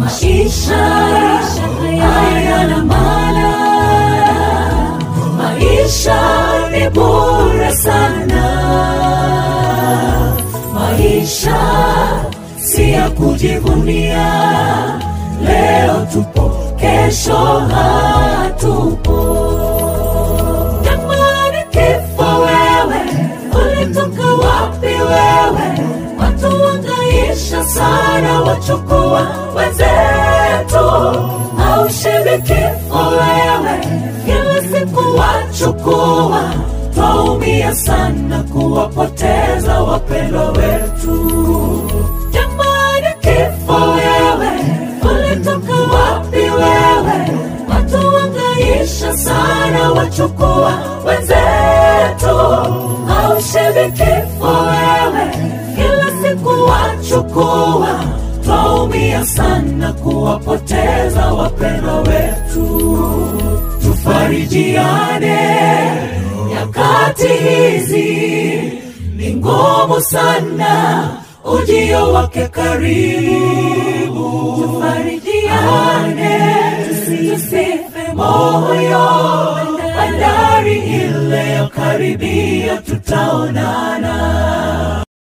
Maisha hayana maana, maisha ni bure sana. Maisha si ya kujivunia, leo tupo kesho hatupo. Jamani kifo wewe, ulitoka wapi wewe? Watu wangaisha sana wachukua wenzetu. Haushindi kifo wewe, kila siku wachukua. Twaumia sana kuwapoteza wapendwa wetu. Jamani kifo wewe, ulitoka wapi wewe? Watu wangaisha sana wachukua wenzetu. Haushindi kifo wewe, kila siku wachukua. Twaumia sana kuwapoteza wapendwa wetu. Tufarijiane, nyakati hizi ni ngumu sana, ujio wake karibu. Tufarijiane, tusife moyo, bandari ile ya karibia tutaonana.